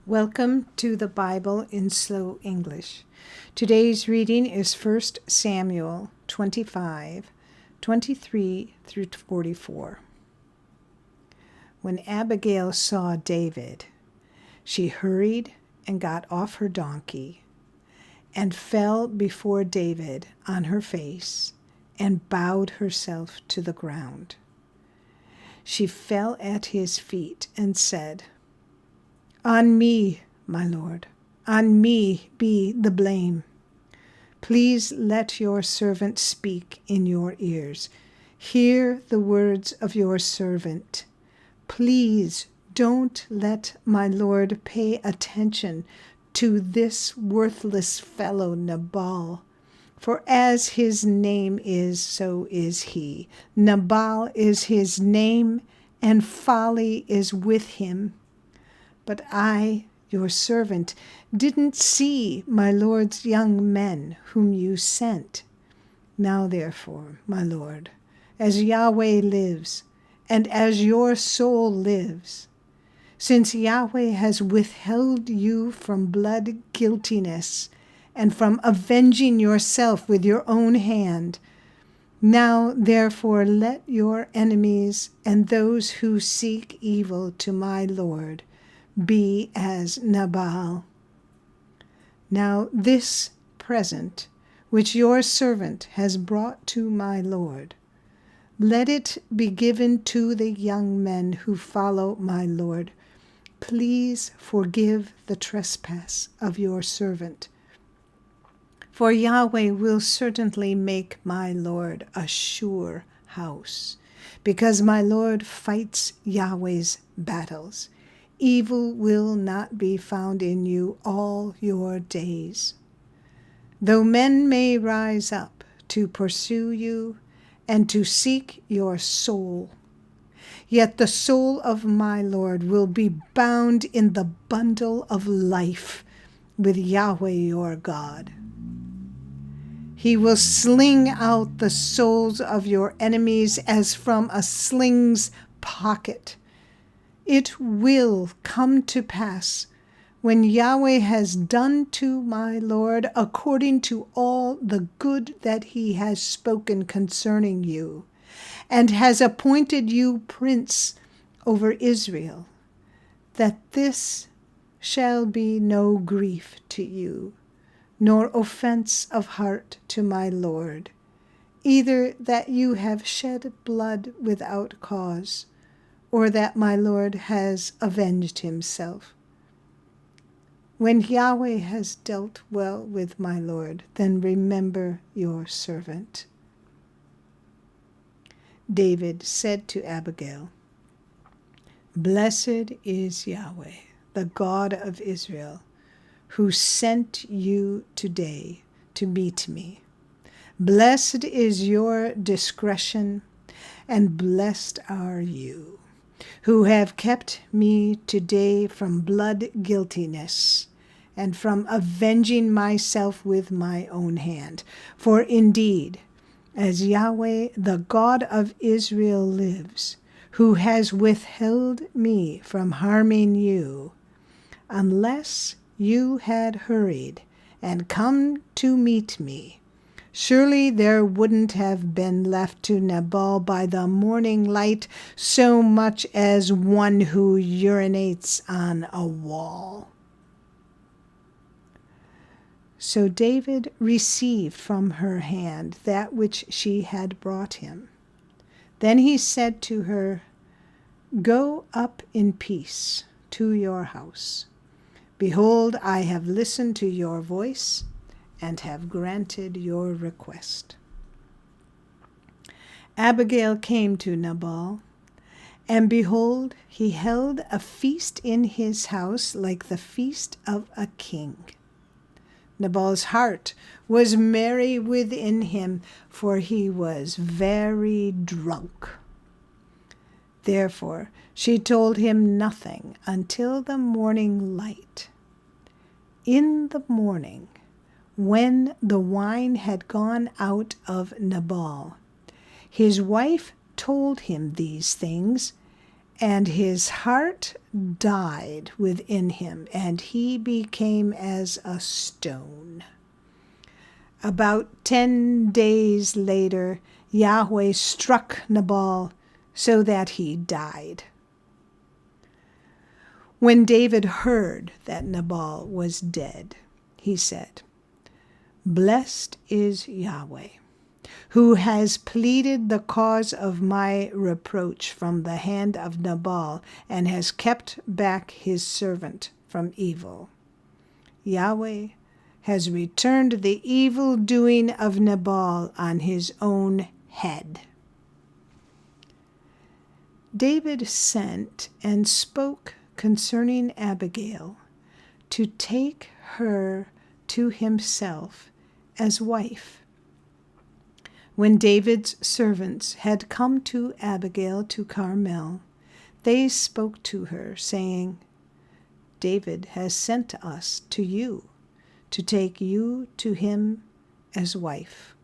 Welcome to the Bible in Slow English. Today's reading is 1 Samuel 25, 23 through 44. When Abigail saw David, she hurried and got off her donkey and fell before David on her face and bowed herself to the ground. She fell at his feet and said, "On me, my lord, on me be the blame. Please let your servant speak in your ears. Hear the words of your servant. Please don't let my lord pay attention to this worthless fellow Nabal. For as his name is, so is he. Nabal is his name, and folly is with him. But I, your servant, didn't see my lord's young men whom you sent. Now therefore, my lord, as Yahweh lives, and as your soul lives, since Yahweh has withheld you from blood guiltiness and from avenging yourself with your own hand, now therefore let your enemies and those who seek evil to my lord be as Nabal. Now this present which your servant has brought to my lord, let it be given to the young men who follow my lord. Please forgive the trespass of your servant. For Yahweh will certainly make my lord a sure house, because my lord fights Yahweh's battles. Evil will not be found in you all your days. Though men may rise up to pursue you and to seek your soul, yet the soul of my Lord will be bound in the bundle of life with Yahweh your God. He will sling out the souls of your enemies as from a sling's pocket. It will come to pass, when Yahweh has done to my Lord according to all the good that he has spoken concerning you, and has appointed you prince over Israel, that this shall be no grief to you, nor offense of heart to my Lord, either that you have shed blood without cause, or that my Lord has avenged himself. When Yahweh has dealt well with my Lord, then remember your servant." David said to Abigail, "Blessed is Yahweh, the God of Israel, who sent you today to meet me. Blessed is your discretion, and blessed are you, who have kept me today from blood guiltiness, and from avenging myself with my own hand. For indeed, as Yahweh, the God of Israel, lives, who has withheld me from harming you, unless you had hurried and come to meet me, surely there wouldn't have been left to Nabal by the morning light so much as one who urinates on a wall." So David received from her hand that which she had brought him. Then he said to her, "Go up in peace to your house. Behold, I have listened to your voice and have granted your request." Abigail came to Nabal, and behold, he held a feast in his house like the feast of a king. Nabal's heart was merry within him, for he was very drunk. Therefore she told him nothing until the morning light. In the morning, when the wine had gone out of Nabal, his wife told him these things, And his heart died within him, and he became as a stone. About 10 days later, Yahweh struck Nabal so that he died. When David heard that Nabal was dead, he said, "Blessed is Yahweh, who has pleaded the cause of my reproach from the hand of Nabal and has kept back his servant from evil. Yahweh has returned the evil doing of Nabal on his own head." David sent and spoke concerning Abigail to take her to himself as wife. When David's servants had come to Abigail to Carmel, they spoke to her, saying, "David has sent us to you to take you to him as wife."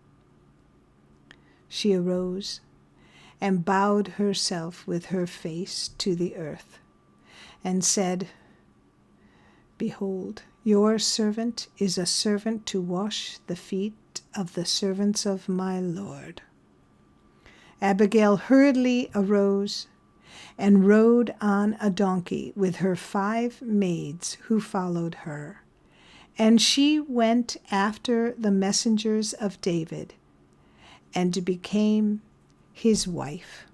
She arose and bowed herself with her face to the earth, and said, "Behold, your servant is a servant to wash the feet of the servants of my Lord." Abigail hurriedly arose and rode on a donkey with her 5 maids who followed her. And she went after the messengers of David and became his wife.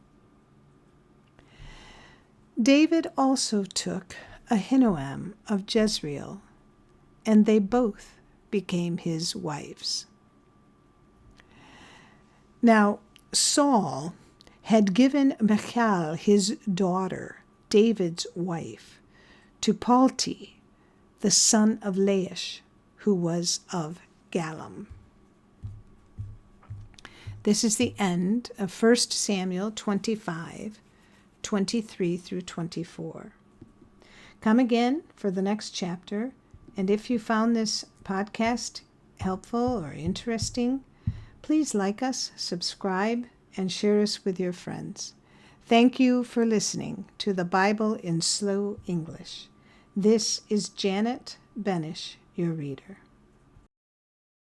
David also took Ahinoam of Jezreel, and they both became his wives. Now Saul had given Michal, his daughter, David's wife, to Palti, the son of Laish, who was of Galim. This is the end of 1 Samuel 25, 23 through 24. Come again for the next chapter, and if you found this podcast helpful or interesting, please like us, subscribe, and share us with your friends. Thank you for listening to the Bible in Slow English. This is Janet Benish, your reader.